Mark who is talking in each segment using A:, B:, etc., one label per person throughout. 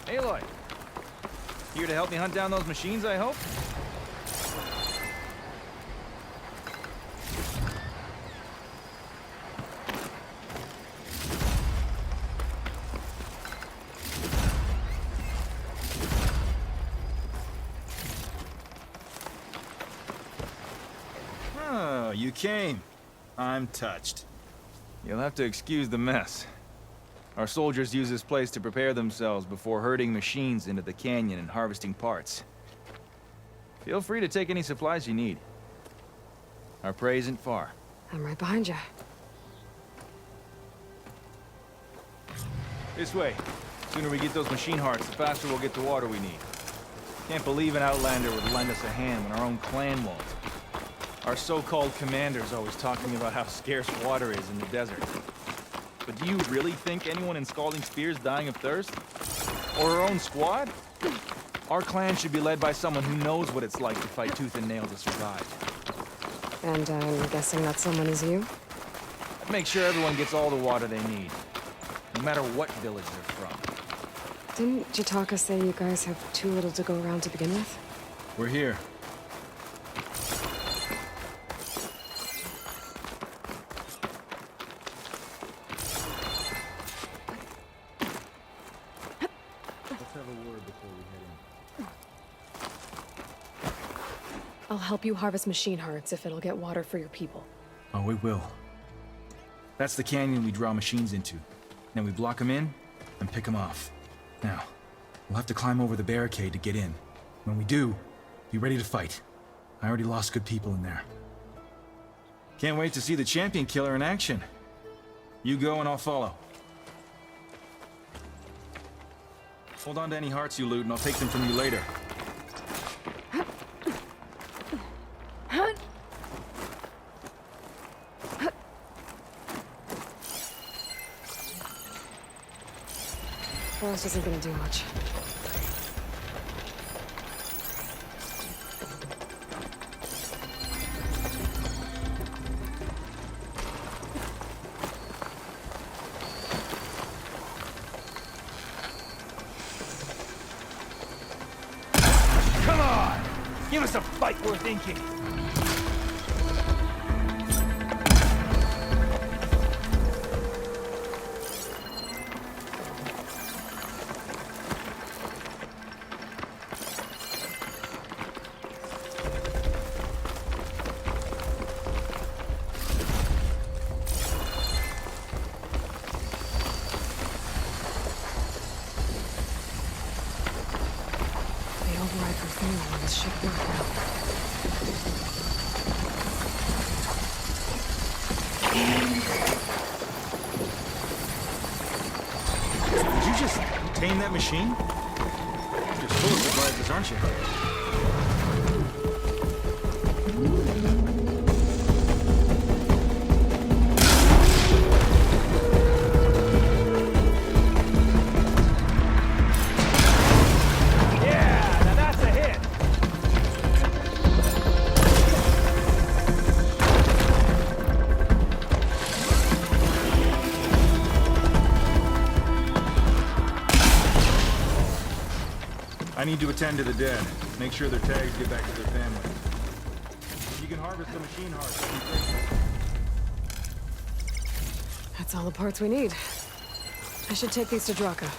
A: Aloy, here to help me hunt down those machines, I hope?
B: Oh, you came. I'm touched.
A: You'll have to excuse the mess. Our soldiers use this place to prepare themselves before herding machines into the canyon and harvesting parts. Feel free to take any supplies you need. Our prey isn't far.
C: I'm right behind you.
A: This way. Sooner we get those machine hearts, the faster we'll get the water we need. Can't believe an Outlander would lend us a hand when our own clan won't. Our so-called commander's always talking about how scarce water is in the desert. But do you really think anyone in Scalding Spear's dying of thirst? Or our own squad? Our clan should be led by someone who knows what it's like to fight tooth and nail to survive.
C: And I'm guessing that someone is you?
A: I'd make sure everyone gets all the water they need, no matter what village they're from.
C: Didn't Jataka say you guys have too little to go around to begin with?
B: We're here.
C: I'll help you harvest machine hearts if it'll get water for your people.
B: Oh, it will. That's the canyon we draw machines into. Then we block them in and pick them off. Now, we'll have to climb over the barricade to get in. When we do, be ready to fight. I already lost good people in there. Can't wait to see the champion killer in action. You go and I'll follow. Hold on to any hearts you loot and I'll take them from you later.
C: Forest isn't gonna do much.
A: Come on! Give us a fight worth thinking!
C: This should work out.
B: Did you just tame that machine? You're full of surprises, aren't you? I need to attend to the dead. Make sure their tags get back to their families. You can harvest the machine hearts.
C: That's all the parts we need. I should take these to Draka.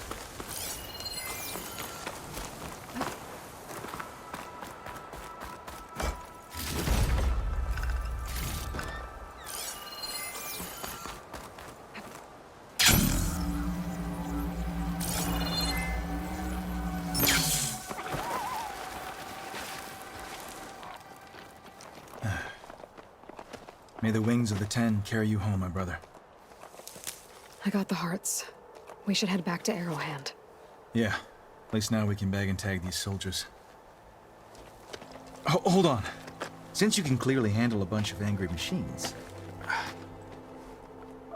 B: May the wings of the 10 carry you home, my brother.
C: I got the hearts. We should head back to Arrowhand.
B: Yeah. At least now we can bag and tag these soldiers. Hold on. Since you can clearly handle a bunch of angry machines,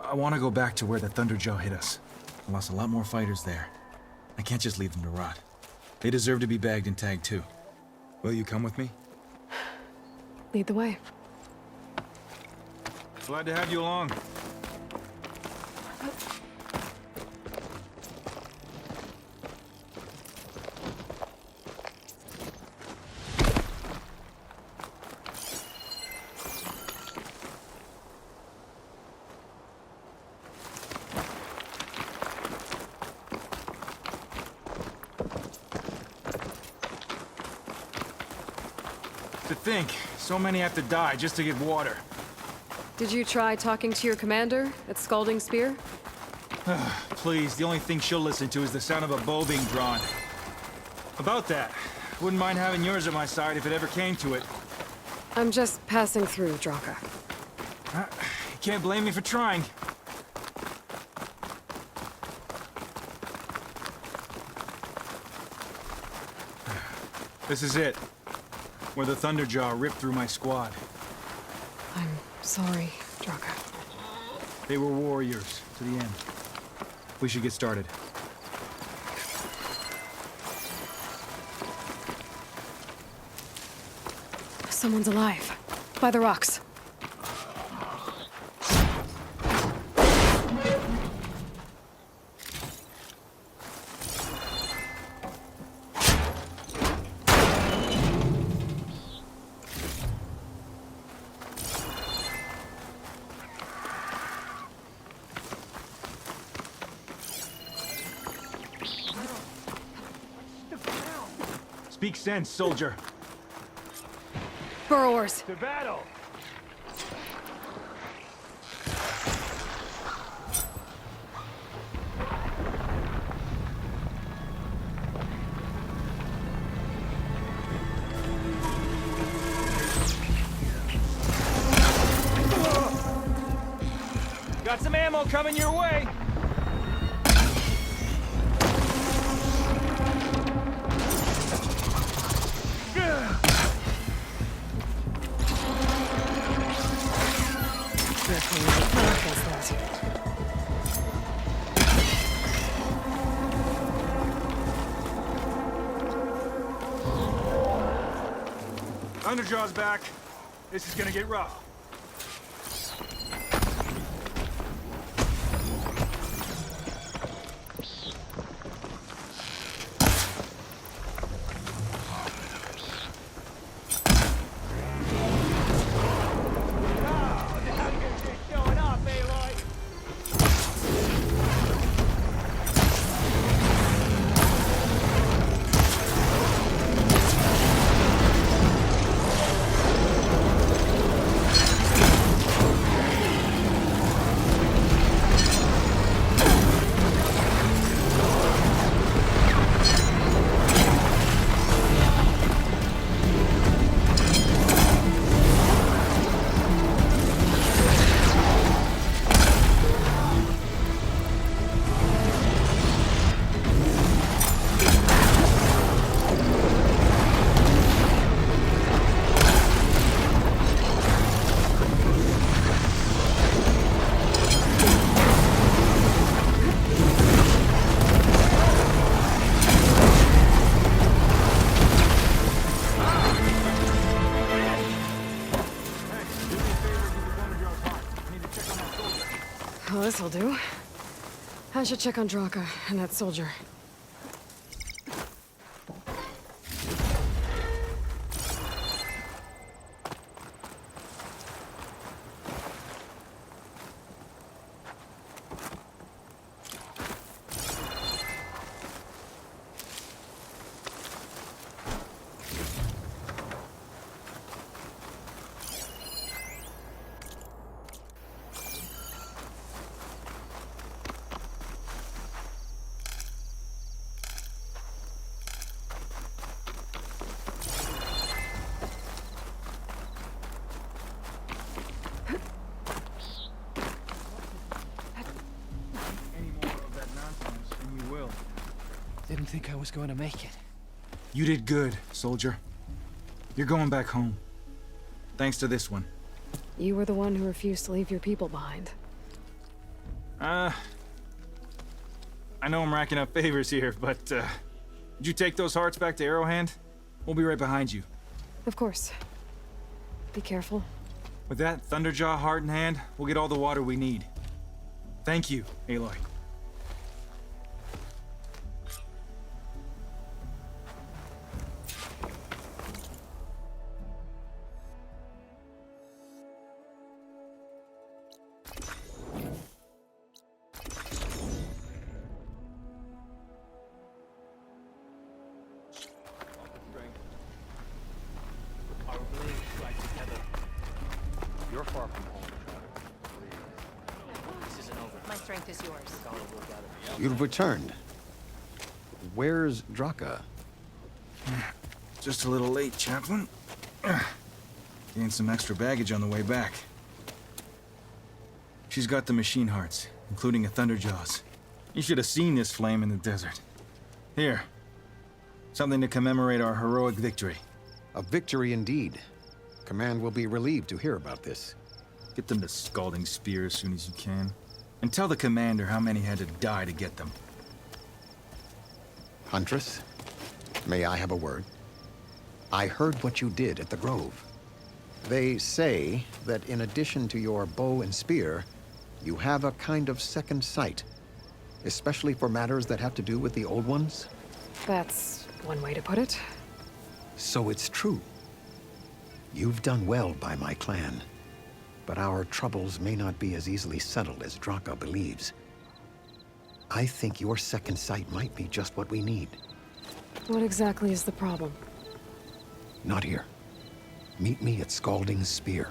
B: I want to go back to where the Thunderjaw hit us. I lost a lot more fighters there. I can't just leave them to rot. They deserve to be bagged and tagged too. Will you come with me?
C: Lead the way.
A: Glad to have you along. To think, so many have to die just to get water.
C: Did you try talking to your commander at Scalding Spear?
A: Please, the only thing she'll listen to is the sound of a bow being drawn. About that, wouldn't mind having yours at my side if it ever came to it.
C: I'm just passing through, Draka.
A: You can't blame me for trying. This is it. Where the Thunderjaw ripped through my squad.
C: I'm sorry, Draka.
A: They were warriors, to the end. We should get started.
C: Someone's alive. By the rocks.
A: Speak sense, soldier.
C: Burrowers.
A: To battle! Got some ammo coming your way! Thunderjaw's back. This is gonna get rough.
C: Well, this'll do. I should check on Draka and that soldier.
D: Didn't think I was going to make it.
B: You did good, soldier. You're going back home. Thanks to this one.
C: You were the one who refused to leave your people behind.
B: I know I'm racking up favors here, but, did you take those hearts back to Arrowhand? We'll be right behind you.
C: Of course. Be careful.
B: With that Thunderjaw heart in hand, we'll get all the water we need. Thank you, Aloy.
E: You're far from home, Travis.
F: This isn't over. My strength is yours.
E: You've returned. Where's Draka?
B: Just a little late, Chaplain. Gained some extra baggage on the way back. She's got the machine hearts, including a Thunderjaw's. You should have seen this flame in the desert. Here. Something to commemorate our heroic victory.
E: A victory indeed. Command will be relieved to hear about this.
B: Get them to Scalding Spear as soon as you can. And tell the commander how many had to die to get them.
E: Huntress, may I have a word? I heard what you did at the Grove. They say that in addition to your bow and spear, you have a kind of second sight, especially for matters that have to do with the old ones.
C: That's one way to put it.
E: So it's true. You've done well by my clan, but our troubles may not be as easily settled as Draka believes. I think your second sight might be just what we need.
C: What exactly is the problem?
E: Not here. Meet me at Scalding Spear.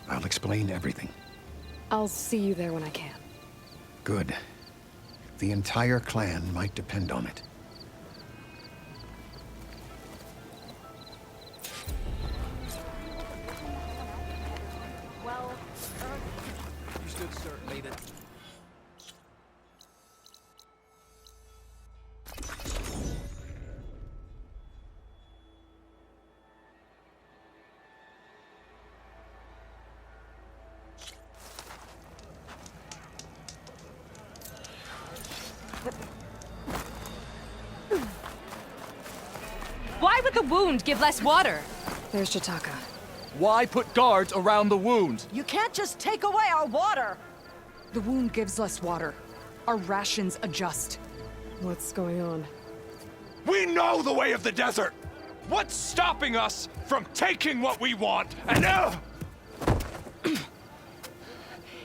E: I'll explain everything.
C: I'll see you there when I can.
E: Good. The entire clan might depend on it.
D: You stood, sir. Made it.
F: Why would the wound give less water?
C: There's Jataka.
D: Why put guards around the wound?
G: You can't just take away our water!
H: The wound gives less water. Our rations adjust.
C: What's going on?
I: We know the way of the desert! What's stopping us from taking what we want and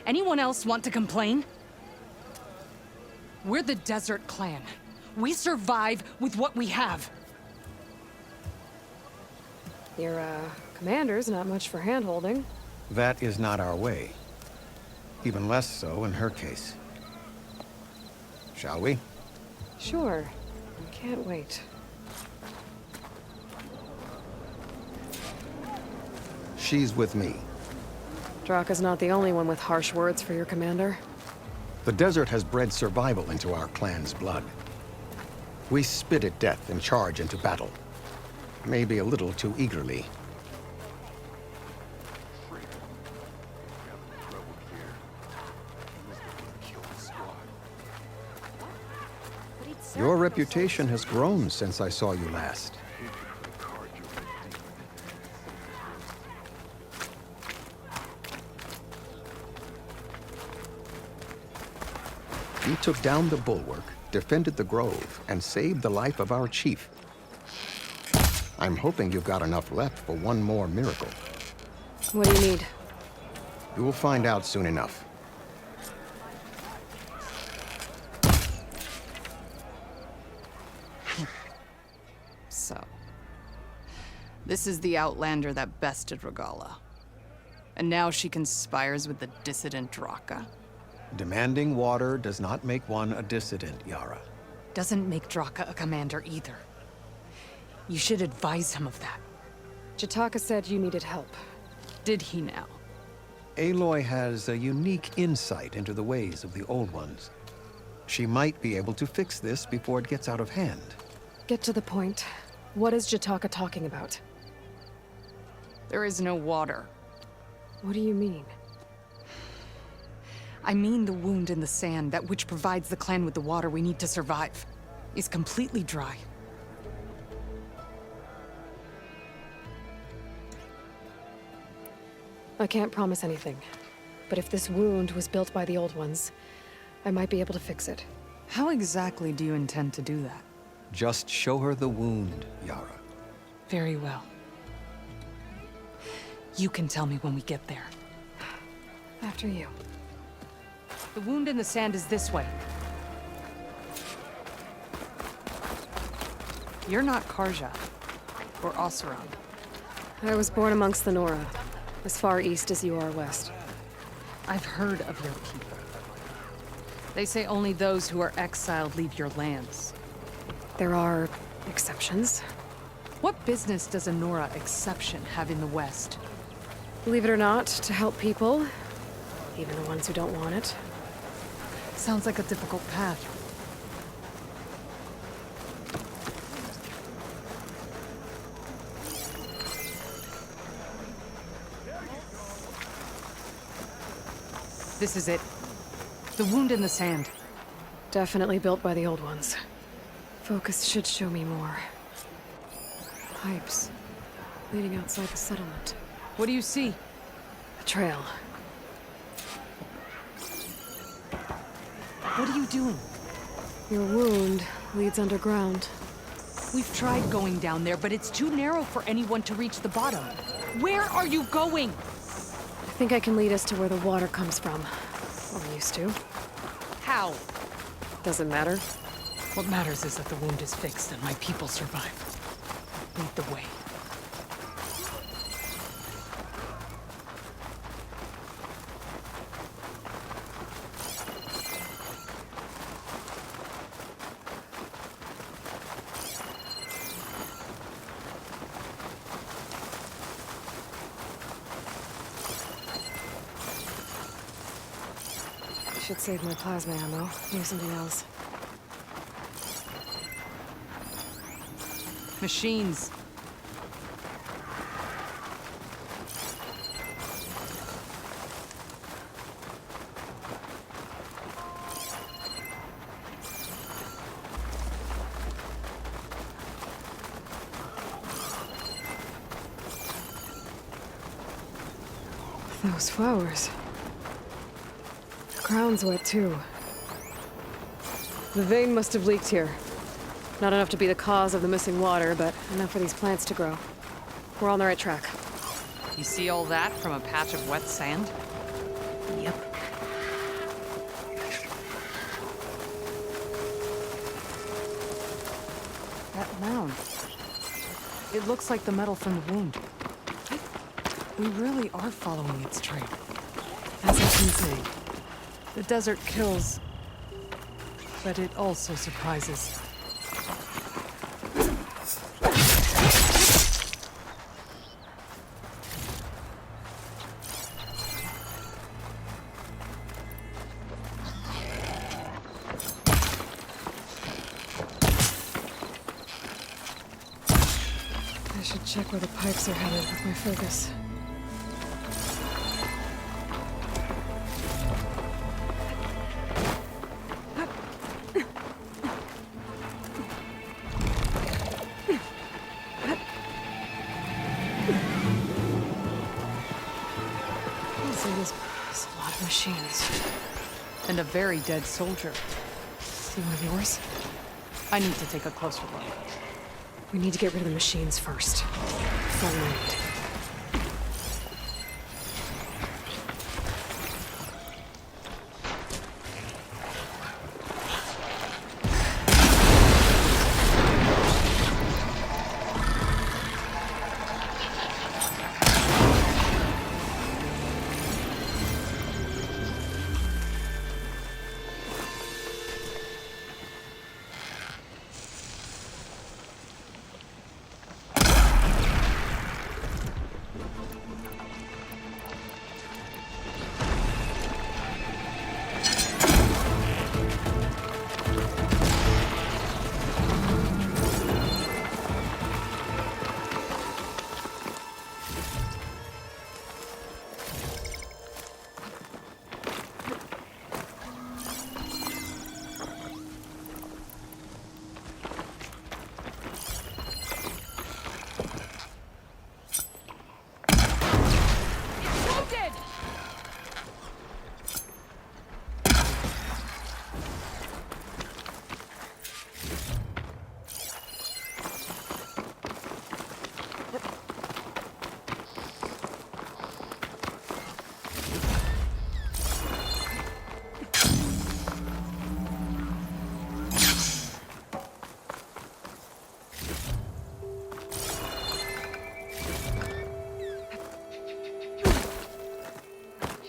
H: Anyone else want to complain? We're the Desert Clan. We survive with what we have.
C: Your, commander's not much for hand-holding.
E: That is not our way. Even less so in her case. Shall we?
C: Sure. Can't wait.
E: She's with me.
C: Draka's not the only one with harsh words for your commander.
E: The desert has bred survival into our clan's blood. We spit at death and charge into battle. Maybe a little too eagerly. Your reputation has grown since I saw you last. You took down the bulwark, defended the grove, and saved the life of our chief. I'm hoping you've got enough left for one more miracle.
C: What do you need?
E: You will find out soon enough.
H: So, this is the Outlander that bested Regala. And now she conspires with the dissident Draka.
E: Demanding water does not make one a dissident, Yara.
H: Doesn't make Draka a commander either. You should advise him of that.
C: Jataka said you needed help.
H: Did he now?
E: Aloy has a unique insight into the ways of the Old Ones. She might be able to fix this before it gets out of hand.
C: Get to the point. What is Jataka talking about?
H: There is no water.
C: What do you mean?
H: I mean the wound in the sand, that which provides the clan with the water we need to survive, is completely dry.
C: I can't promise anything. But if this wound was built by the old ones, I might be able to fix it.
H: How exactly do you intend to do that?
E: Just show her the wound, Yara.
H: Very well. You can tell me when we get there.
C: After you.
H: The wound in the sand is this way. You're not Karja, or Oseram.
C: I was born amongst the Nora, as far east as you are west.
H: I've heard of your people. They say only those who are exiled leave your lands.
C: There are exceptions.
H: What business does a Nora exception have in the West?
C: Believe it or not, to help people, even the ones who don't want it.
H: Sounds like a difficult path. This is it. The wound in the sand.
C: Definitely built by the old ones. Focus should show me more. Pipes leading outside the settlement.
H: What do you see?
C: A trail.
H: What are you doing?
C: Your wound leads underground.
H: We've tried going down there, but it's too narrow for anyone to reach the bottom. Where are you going?
C: I think I can lead us to where the water comes from. Or used to.
H: How?
C: Doesn't matter.
H: What matters is that the wound is fixed and my people survive. Lead the way.
C: Should save my plasma ammo. Use something else.
H: Machines.
C: Those flowers. The ground's wet too. The vein must have leaked here. Not enough to be the cause of the missing water, but enough for these plants to grow. We're on the right track.
H: You see all that from a patch of wet sand?
C: Yep.
H: That mound. It looks like the metal from the wound. We really are following its trail.
C: As I've been saying.
H: The desert kills, but it also surprises.
C: I should check where the pipes are headed with my focus. There's a lot of machines.
H: And a very dead soldier.
C: See one of yours?
H: I need to take a closer look.
C: We need to get rid of the machines first. Before we need.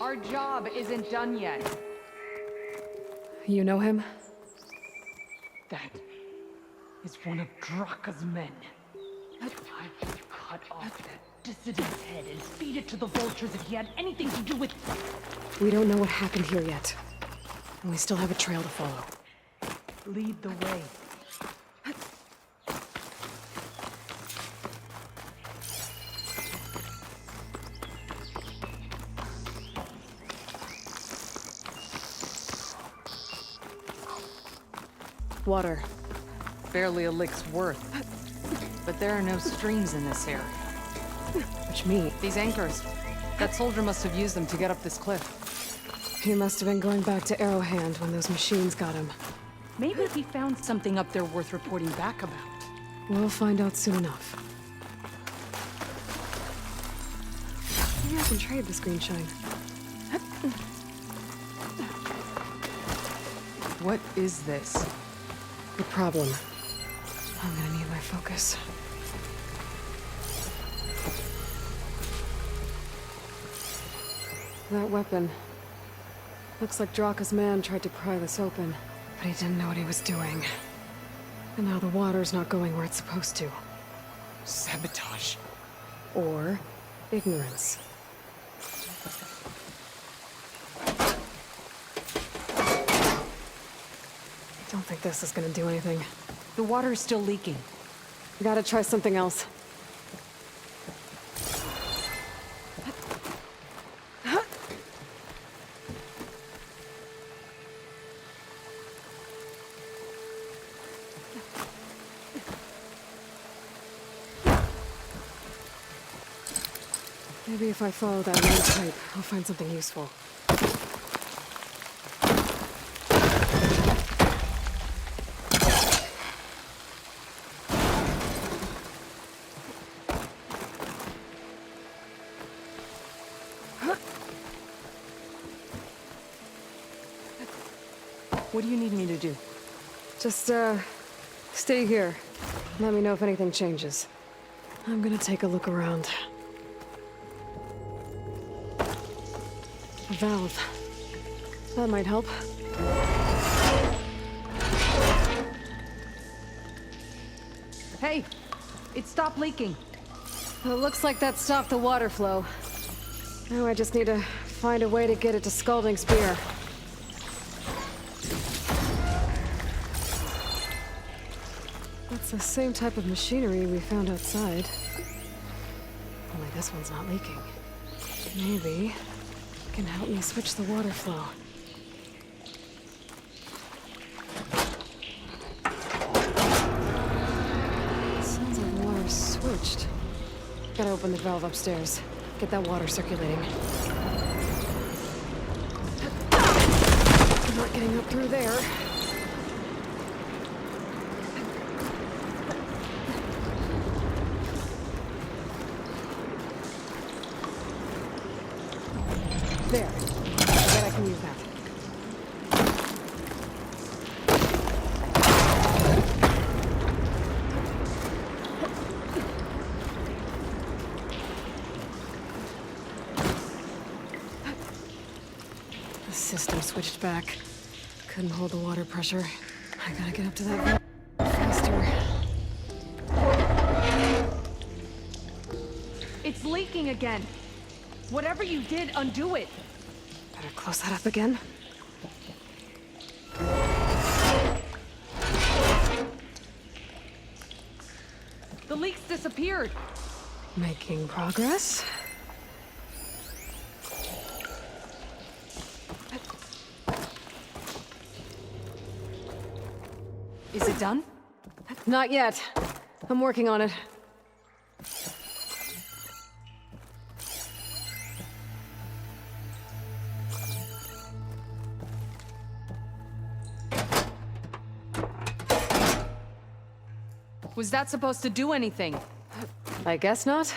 H: Our job isn't done yet.
C: You know him?
J: That is one of Draka's men. I would cut off that dissident's head and feed it to the vultures if he had anything to do with...
C: We don't know what happened here yet. And we still have a trail to follow.
J: Lead the way.
C: Water.
H: Barely a lick's worth. But there are no streams in this area.
C: Which means
H: These anchors. That soldier must have used them to get up this cliff.
C: he must have been going back to Arrowhand when those machines got him.
J: Maybe he found something up there worth reporting back about.
C: We'll find out soon enough. Maybe I can trade this green shine.
H: What is this?
C: The problem. I'm gonna need my focus. That weapon. Looks like Draka's man tried to pry this open, but he didn't know what he was doing. And now the water's not going where it's supposed to.
J: Sabotage.
C: Or ignorance. I don't think this is gonna do anything.
J: The water is still leaking.
C: Gotta try something else. Maybe if I follow that line pipe, I'll find something useful.
J: What do you need me to do?
C: Just, stay here. Let me know if anything changes. I'm gonna take a look around. A valve. That might help.
J: Hey! It stopped leaking.
C: Well, it looks like that stopped the water flow. Now I just need to find a way to get it to Scalding Spear. That's the same type of machinery we found outside. Only this one's not leaking. Maybe it can help me switch the water flow. Sounds like water's switched. Gotta open the valve upstairs. Get that water circulating. I'm not getting up through there. There. I bet I can use that. The system switched back. Couldn't hold the water pressure. I gotta get up to that valve faster.
J: It's leaking again. Whatever you did, undo it.
C: Better close that up again.
J: The leaks disappeared.
C: Making progress.
H: Is it done?
C: Not yet. I'm working on it.
H: Was that supposed to do anything?
C: I guess not.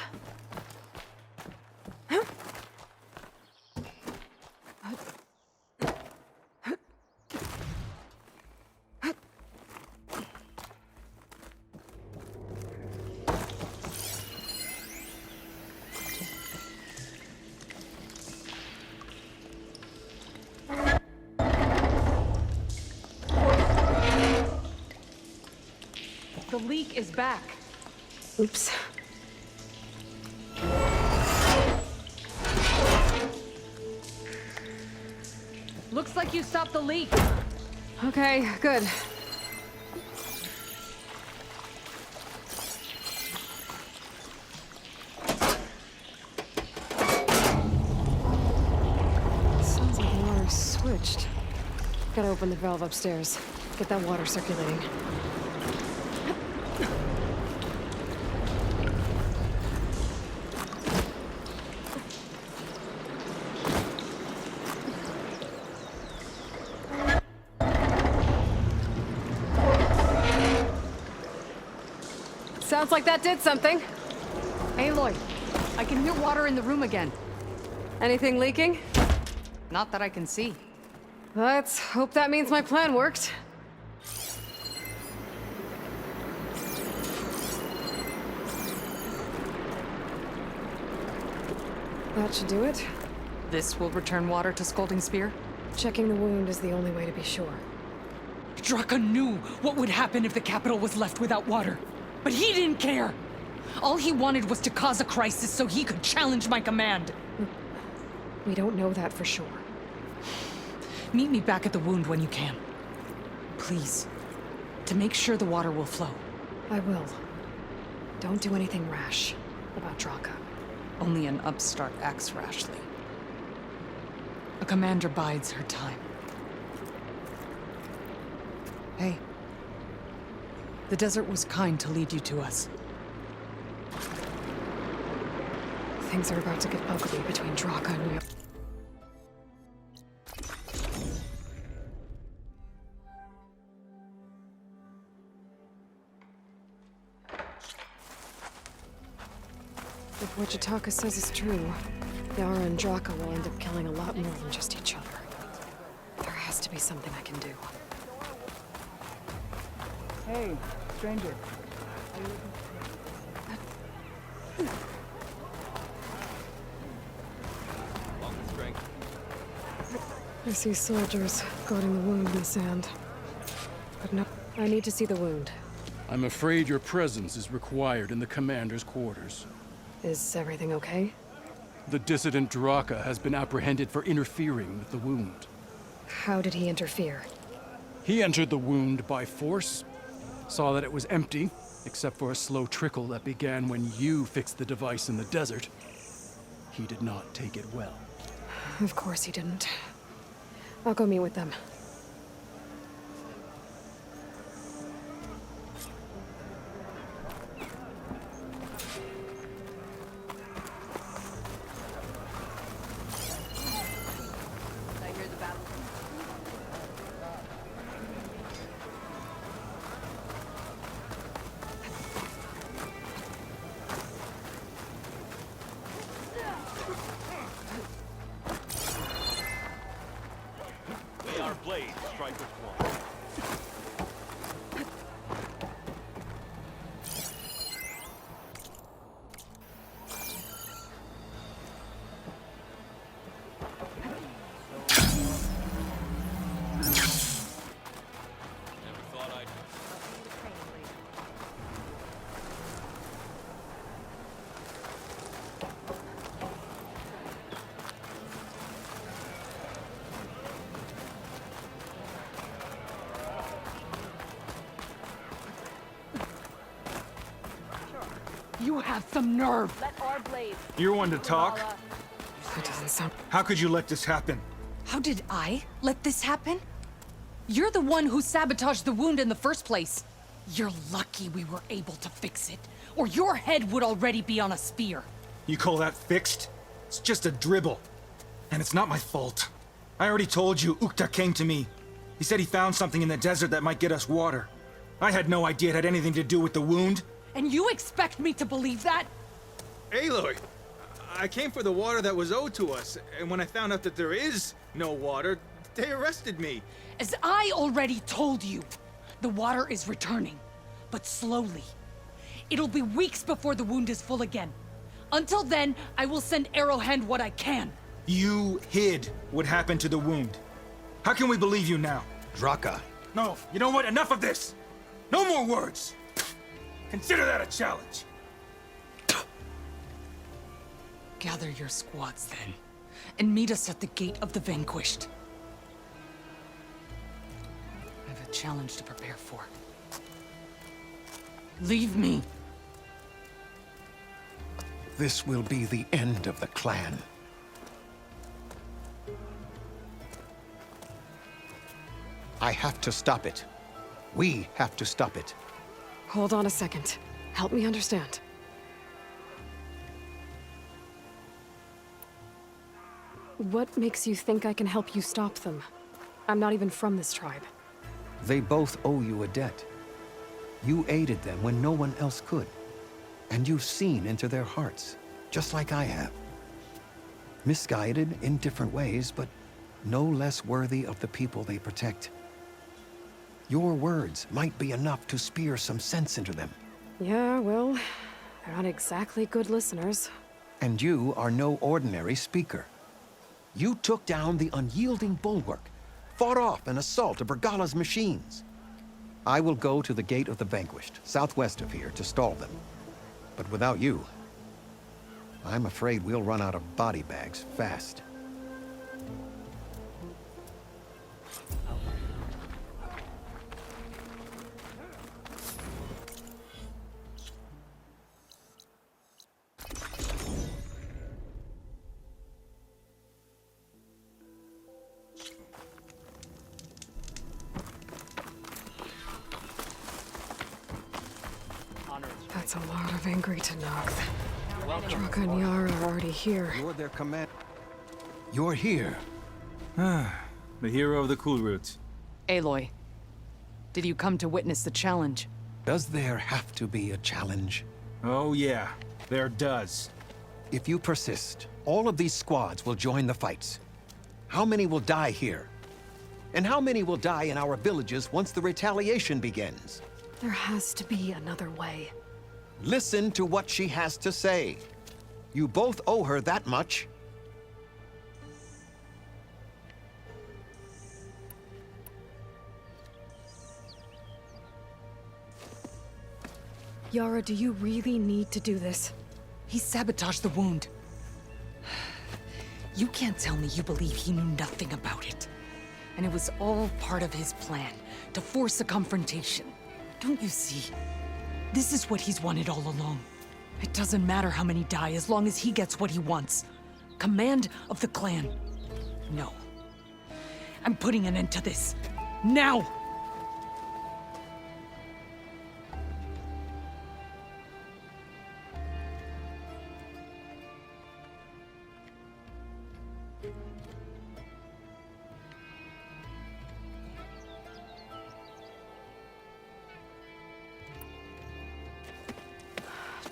J: The leak is back.
C: Oops.
J: Looks like you stopped the leak.
C: Okay, good. Sounds like the water's switched. Gotta open the valve upstairs. Get that water circulating. Sounds like that did something.
H: Aloy, I can hear water in the room again.
C: Anything leaking?
H: Not that I can see.
C: Let's hope that means my plan worked. That should do it.
H: This will return water to Scolding Spear?
C: Checking the wound is the only way to be sure.
J: Draka knew what would happen if the capital was left without water. But he didn't care! All he wanted was to cause a crisis so he could challenge my command.
C: We don't know that for sure.
J: Meet me back at the wound when you can. Please. To make sure the water will flow.
C: I will. Don't do anything rash about Draka.
H: Only an upstart acts rashly.
J: A commander bides her time.
H: Hey. The desert was kind to lead you to us.
C: Things are about to get ugly between Draka and me. If what Jataka says is true, Yara and Draka will end up killing a lot more than just each other. There has to be something I can do.
K: Hey, stranger.
C: I see soldiers guarding the wound in the sand. But no, I need to see the wound.
L: I'm afraid your presence is required in the commander's quarters.
C: Is everything okay?
L: The dissident Draka has been apprehended for interfering with the wound.
C: How did he interfere?
L: He entered the wound by force, saw that it was empty, except for a slow trickle that began when you fixed the device in the desert. He did not take it well.
C: Of course he didn't. I'll go meet with them.
I: Blade, strike with one.
J: You have some nerve!
F: Let our blade.
B: You're one to talk?
C: That doesn't sound...
B: How could you let this happen?
J: How did I let this happen? You're the one who sabotaged the wound in the first place. You're lucky we were able to fix it, or your head would already be on a spear.
B: You call that fixed? It's just a dribble. And it's not my fault. I already told you, Ukta came to me. He said he found something in the desert that might get us water. I had no idea it had anything to do with the wound.
J: And you expect me to believe that?
A: Aloy, I came for the water that was owed to us, and when I found out that there is no water, they arrested me.
J: As I already told you, the water is returning, but slowly. It'll be weeks before the wound is full again. Until then, I will send Arrowhand what I can.
B: You hid what happened to the wound. How can we believe you now?
E: Draka.
B: No, you know what? Enough of this! No more words! Consider that a challenge!
J: Gather your squads then, and meet us at the gate of the Vanquished. I have a challenge to prepare for. Leave me.
E: This will be the end of the clan. I have to stop it. We have to stop it.
C: Hold on a second. Help me understand. What makes you think I can help you stop them? I'm not even from this tribe.
E: They both owe you a debt. You aided them when no one else could. And you've seen into their hearts, just like I have. Misguided in different ways, but no less worthy of the people they protect. Your words might be enough to spear some sense into them.
C: Yeah, well, they're not exactly good listeners.
E: And you are no ordinary speaker. You took down the unyielding bulwark, fought off an assault of Regala's machines. I will go to the Gate of the Vanquished, southwest of here, to stall them. But without you, I'm afraid we'll run out of body bags fast.
C: That's a lot of angry Tanakh. Draka and Yara are already here.
E: You're their command. You're here.
B: The hero of the cool route.
H: Aloy, did you come to witness the challenge?
E: Does there have to be a challenge?
B: Oh yeah, there does.
E: If you persist, all of these squads will join the fights. How many will die here? And how many will die in our villages once the retaliation begins?
C: There has to be another way.
E: Listen to what she has to say. You both owe her that much.
C: Yara, do you really need to do this?
J: He sabotaged the wound. You can't tell me you believe he knew nothing about it. And it was all part of his plan, to force a confrontation. Don't you see? This is what he's wanted all along. It doesn't matter how many die as long as he gets what he wants. Command of the clan. No. I'm putting an end to this. Now!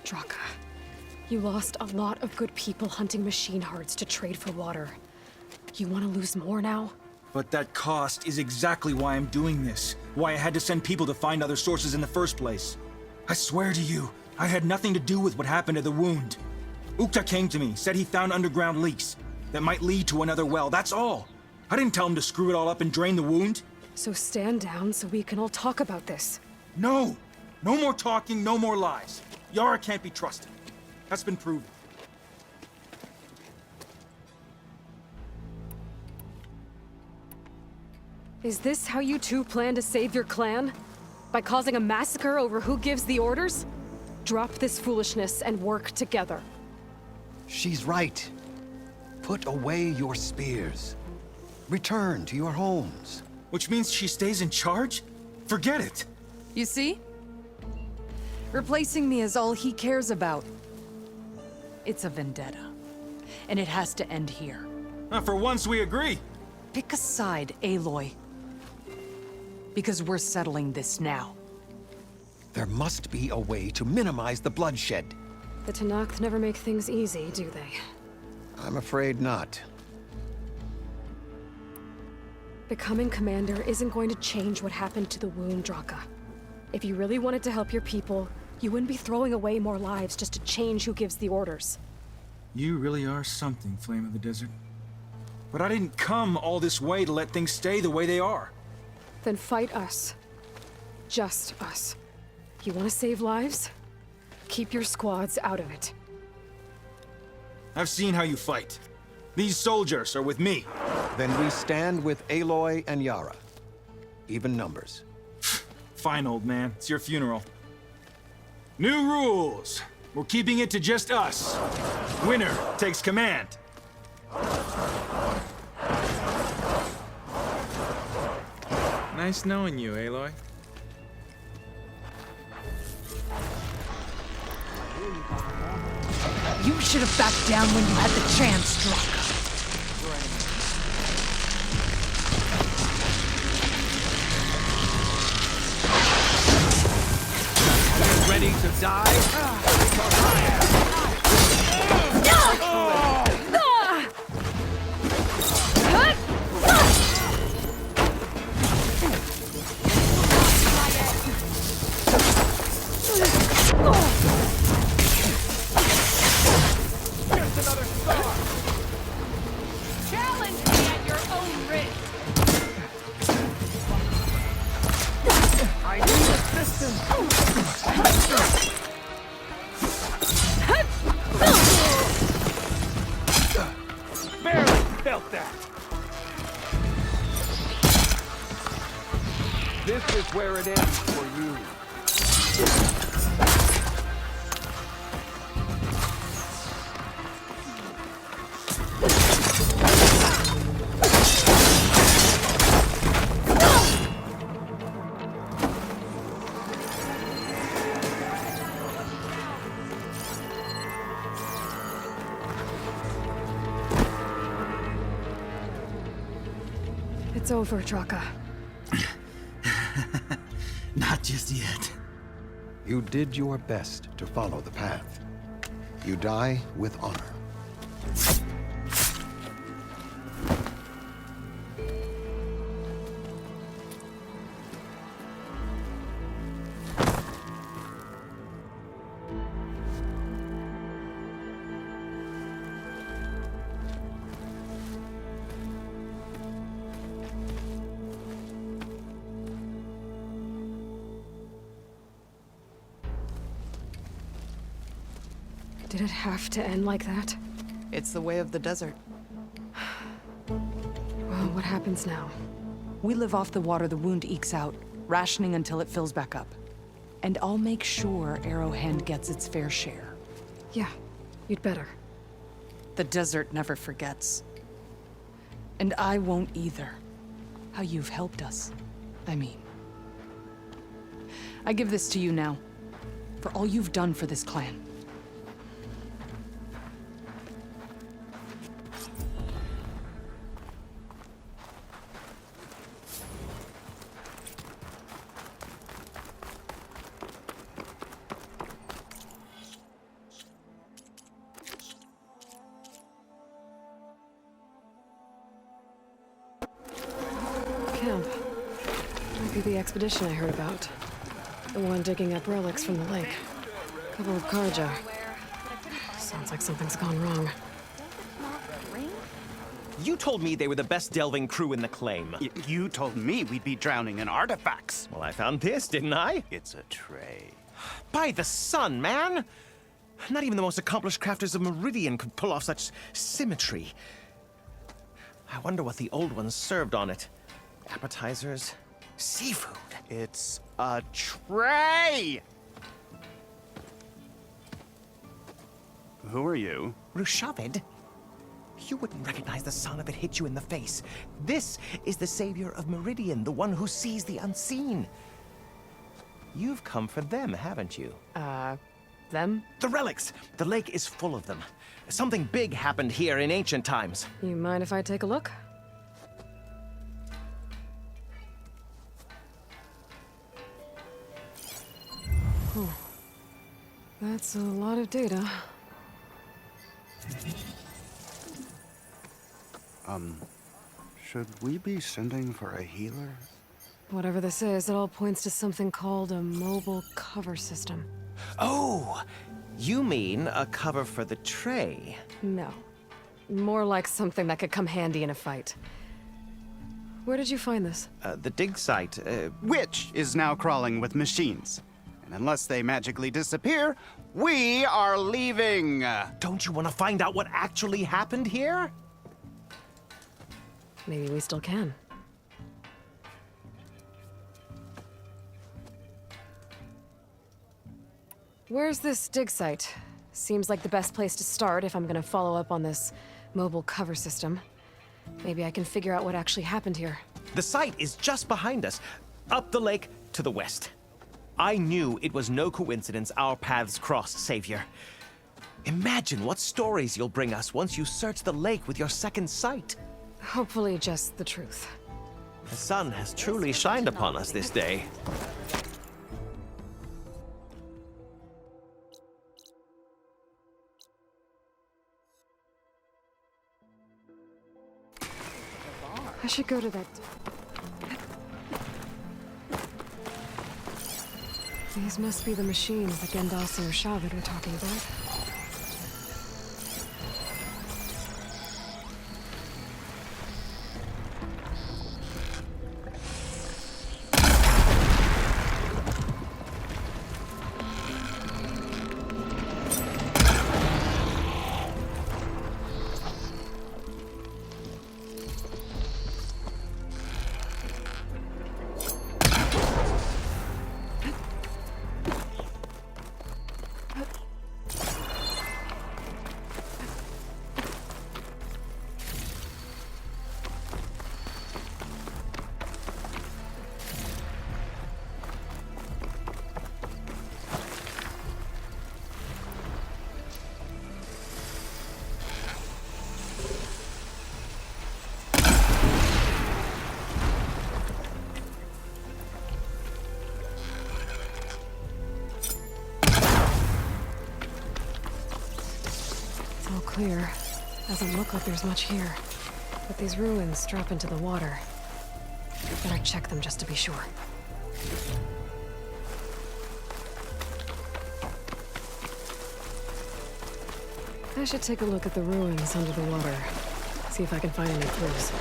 C: Draka, you lost a lot of good people hunting machine hearts to trade for water. You want to lose more now?
B: But that cost is exactly why I'm doing this. Why I had to send people to find other sources in the first place. I swear to you, I had nothing to do with what happened to the wound. Ukta came to me, said he found underground leaks that might lead to another well, that's all. I didn't tell him to screw it all up and drain the wound.
C: So stand down so we can all talk about this.
B: No! No more talking, no more lies. Yara can't be trusted. That's been proven.
C: Is this how you two plan to save your clan? By causing a massacre over who gives the orders? Drop this foolishness and work together.
E: She's right. Put away your spears. Return to your homes.
B: Which means she stays in charge? Forget it.
H: You see? Replacing me is all he cares about. It's a vendetta. And it has to end here.
B: For once we agree.
H: Pick a side, Aloy. Because we're settling this now.
E: There must be a way to minimize the bloodshed.
C: The Tanakh never make things easy, do they?
E: I'm afraid not.
C: Becoming commander isn't going to change what happened to the wound, Draka. If you really wanted to help your people, you wouldn't be throwing away more lives just to change who gives the orders.
B: You really are something, Flame of the Desert. But I didn't come all this way to let things stay the way they are.
C: Then fight us. Just us. You want to save lives? Keep your squads out of it.
B: I've seen how you fight. These soldiers are with me.
E: Then we stand with Aloy and Yara. Even numbers.
B: Fine, old man. It's your funeral. New rules. We're keeping it to just us. Winner takes command.
A: Nice knowing you, Aloy.
J: You should have backed down when you had the chance, Draka.
D: Ready to die? Because I am. Just another star.
F: Challenge me at your own risk.
D: I need assistance. Barely felt that. This is where it ends for you.
C: It's over, Draka.
B: Not just yet.
E: You did your best to follow the path. You die with honor.
C: Did it have to end like that?
H: It's the way of the desert.
C: Well, what happens now?
J: We live off the water the wound ekes out, rationing until it fills back up. And I'll make sure Arrowhand gets its fair share.
C: Yeah, you'd better.
H: The desert never forgets. And I won't either. How you've helped us. I mean. I give this to you now. For all you've done for this clan.
C: Camp. Might be the expedition I heard about. The one digging up relics from the lake. Couple of Karja. Sounds like something's gone wrong.
M: You told me they were the best delving crew in the claim.
N: You told me we'd be drowning in artifacts.
M: Well, I found this, didn't I?
N: It's a tray.
M: By the sun, man! Not even the most accomplished crafters of Meridian could pull off such symmetry. I wonder what the old ones served on it. Appetizers, seafood.
N: It's a tray! Who are you?
M: Rushavid? You wouldn't recognize the sun if it hit you in the face. This is the savior of Meridian, the one who sees the unseen. You've come for them, haven't you?
C: Them?
M: The relics! The lake is full of them. Something big happened here in ancient times.
C: You mind if I take a look? Oh. That's a lot of data.
N: Should we be sending for a healer?
C: Whatever this is, it all points to something called a mobile cover system.
M: Oh! You mean a cover for the tray?
C: No. More like something that could come handy in a fight. Where did you find this?
M: The dig site,
N: Which is now crawling with machines. Unless they magically disappear, we are leaving.
M: Don't you want to find out what actually happened here?
C: Maybe we still can. Where's this dig site? Seems like the best place to start if I'm gonna follow up on this mobile cover system. Maybe I can figure out what actually happened here.
M: The site is just behind us, up the lake to the west. I knew it was no coincidence our paths crossed, Savior. Imagine what stories you'll bring us once you search the lake with your second sight.
C: Hopefully just the truth.
M: The sun has truly shined upon us this day.
C: I should go to that... These must be the machines that Gendas and Rashavad were talking about. Clear. Doesn't look like there's much here. But these ruins drop into the water. Better check them just to be sure. I should take a look at the ruins under the water. See if I can find any clues.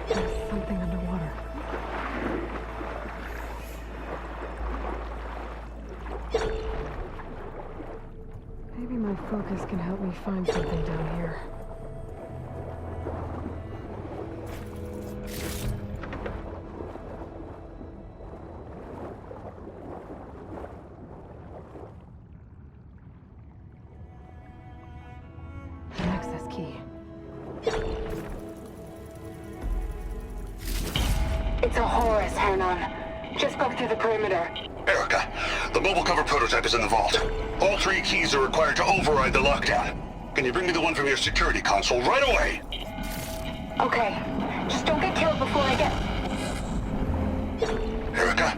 C: There's something underwater. Maybe my focus can help me find something down here. An access key.
O: It's a Horus, Hernan. Just broke through the perimeter.
P: Erica, the mobile cover prototype is in the vault. All 3 keys are required to override the lockdown. Can you bring me the one from your security console right away?
O: Okay. Just don't get killed before I get...
P: Erica?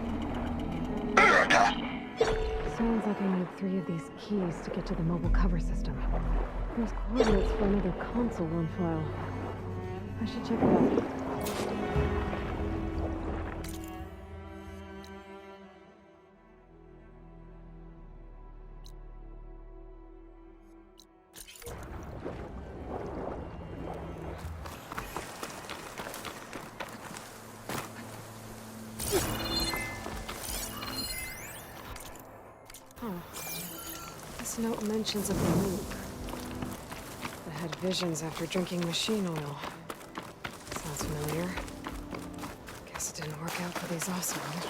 P: Erica!
C: Sounds like I need 3 of these keys to get to the mobile cover system. There's coordinates for another console on file. I should check it out. This note mentions of the loop. I had visions after drinking machine oil. Sounds familiar. Guess it didn't work out for these awesome ones.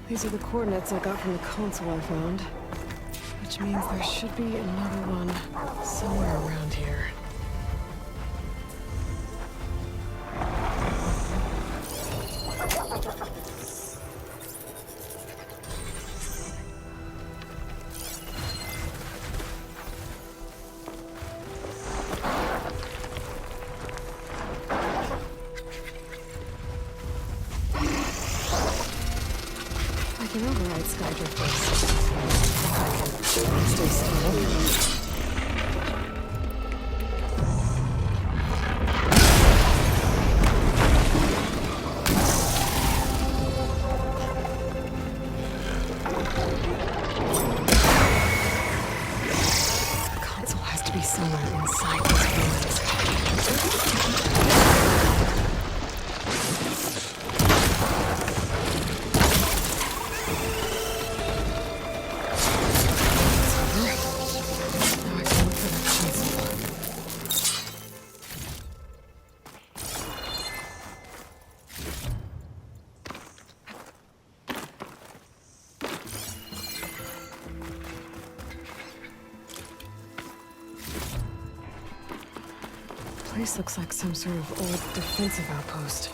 C: These are the coordinates I got from the console I found. Which means there should be another one somewhere around here. an override Skydrifters. I can stay still. Somewhere inside these ruins. Now I can look for that console. Place looks like some sort of old defensive outpost.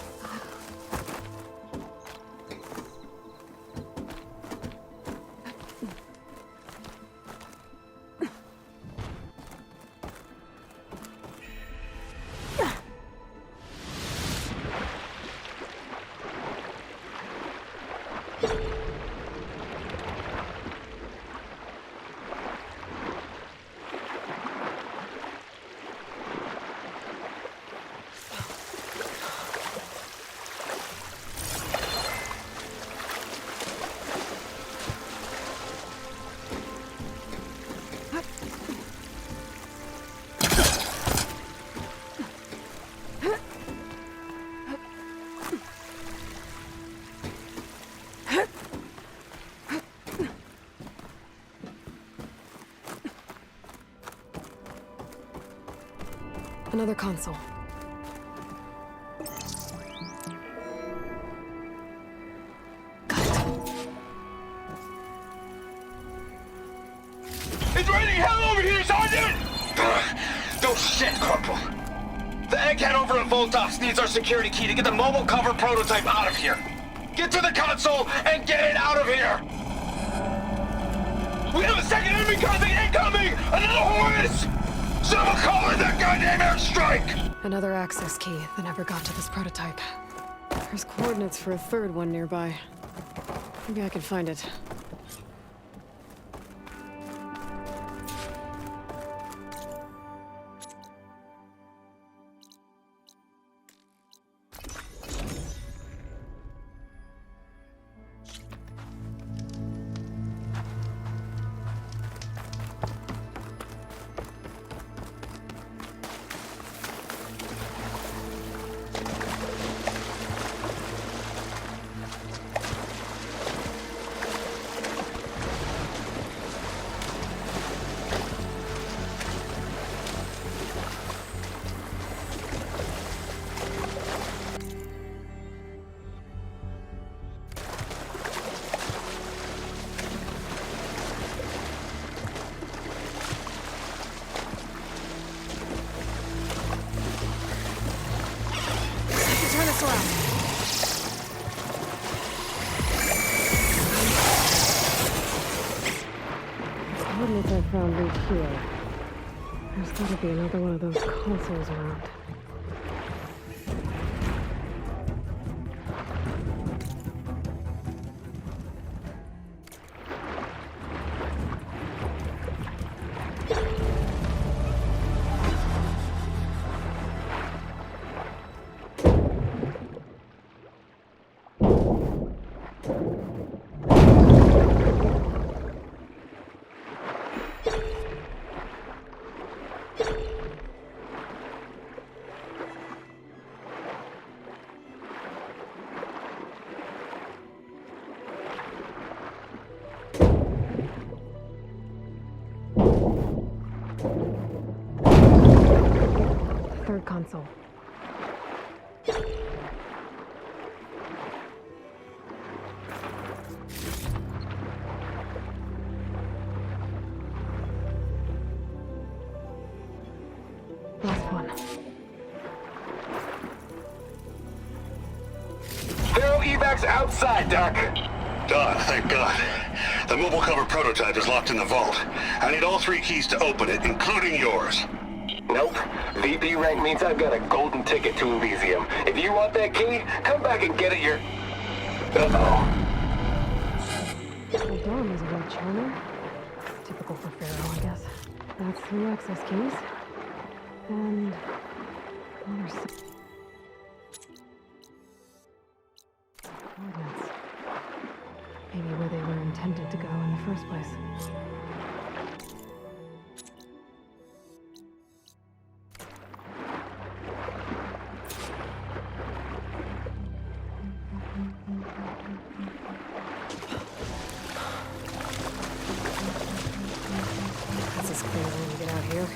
C: Another console.
P: It's raining hell over here, Sergeant! No shit, Corporal. The egghead over at Voltox needs our security key to get the mobile cover prototype out of here. Get to the console and get it out of here! We have a second enemy contact incoming! Another Horus! Someone call in that goddamn airstrike!
C: Another access key that never got to this prototype. There's coordinates for a third one nearby. Maybe I can find it. Coordinates I found lead here. There's gotta be another one of those consoles around. Third console. Last one.
P: Thorough evacs outside, Doc. Done, thank God. The mobile cover prototype is locked in the vault. I need all 3 keys to open it, including yours. Nope. VP rank means I've got a golden ticket to Elysium. If you want that key, come back and get it Uh-oh.
C: storm was a red charmer. Typical for Pharaoh, I guess. That's 3 access keys. And another coordinates. Maybe where they were intended to go in the first place. This is crazy when you get out here.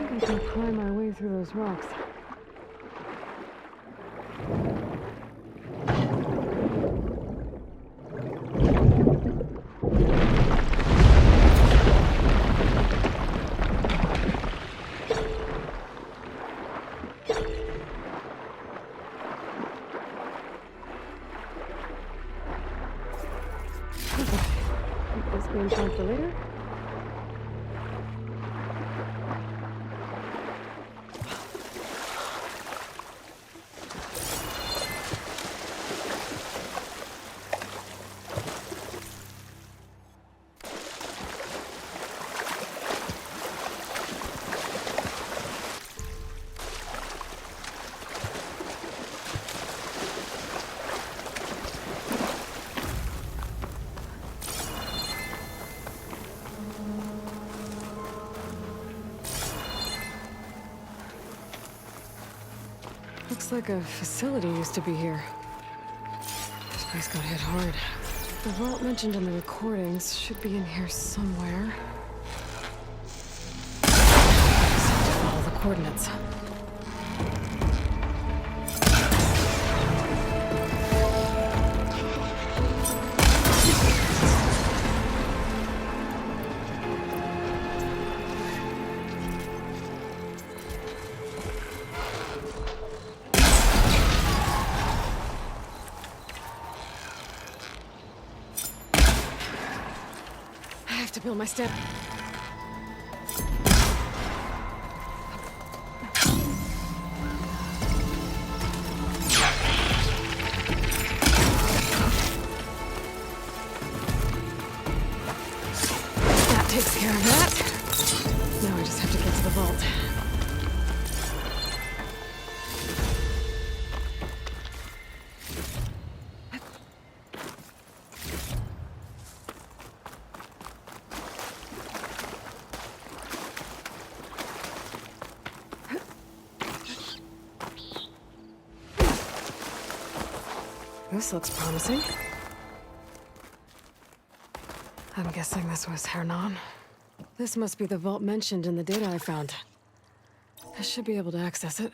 C: I can climb my way through those rocks. Keep this being time for later. Looks like a facility used to be here. This place got hit hard. The vault mentioned in the recordings should be in here somewhere. Just have to follow the coordinates. I have to build my step. That takes care of that. Now I just have to get to the vault. This looks promising. I'm guessing this was Errand. This must be the vault mentioned in the data I found. I should be able to access it.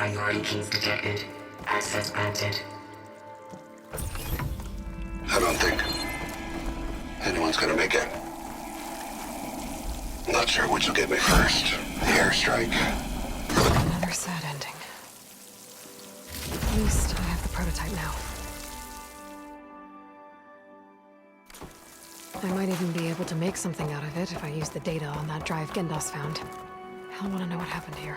O: Priority keys detected. Access granted.
P: I don't think anyone's gonna make it. Not sure which will get me first. The airstrike.
C: Another sad ending. At least I have the prototype now. I might even be able to make something out of it if I use the data on that drive Gendas found. I'll want to know what happened here.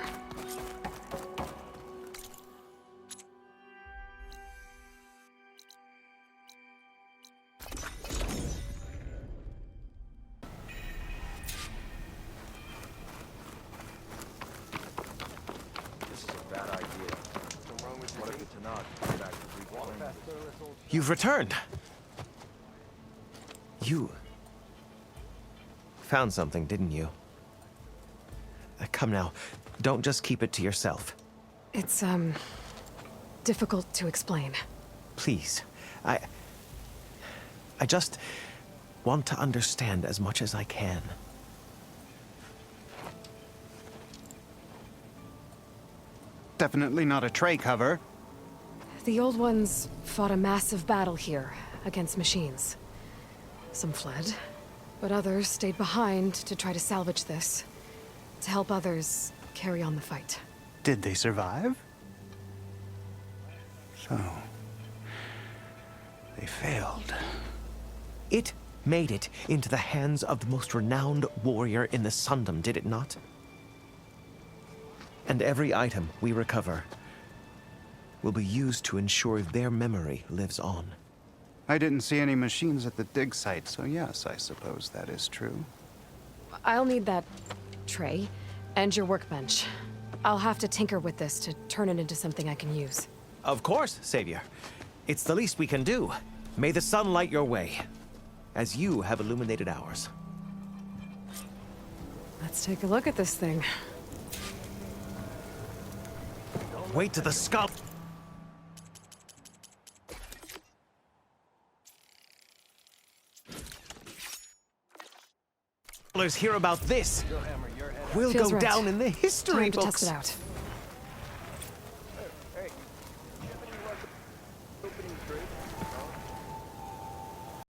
M: You've returned. You found something, didn't you? Come now, don't just keep it to yourself.
C: It's, difficult to explain.
M: Please, I just want to understand as much as I can.
N: Definitely not a tray cover.
C: The old ones fought a massive battle here against machines. Some fled, but others stayed behind to try to salvage this, to help others carry on the fight.
N: Did they survive? So, they failed.
M: It made it into the hands of the most renowned warrior in the Sundom, did it not? And every item we recover will be used to ensure their memory lives on.
N: I didn't see any machines at the dig site, so yes, I suppose that is true.
C: I'll need that tray and your workbench. I'll have to tinker with this to turn it into something I can use.
M: Of course, Savior. It's the least we can do. May the sun light your way, as you have illuminated ours.
C: Let's take a look at this thing.
M: Wait to the skull. Hear about this. We'll
C: Feels
M: go
C: right.
M: down in the history
C: Time to
M: books.
C: test it out.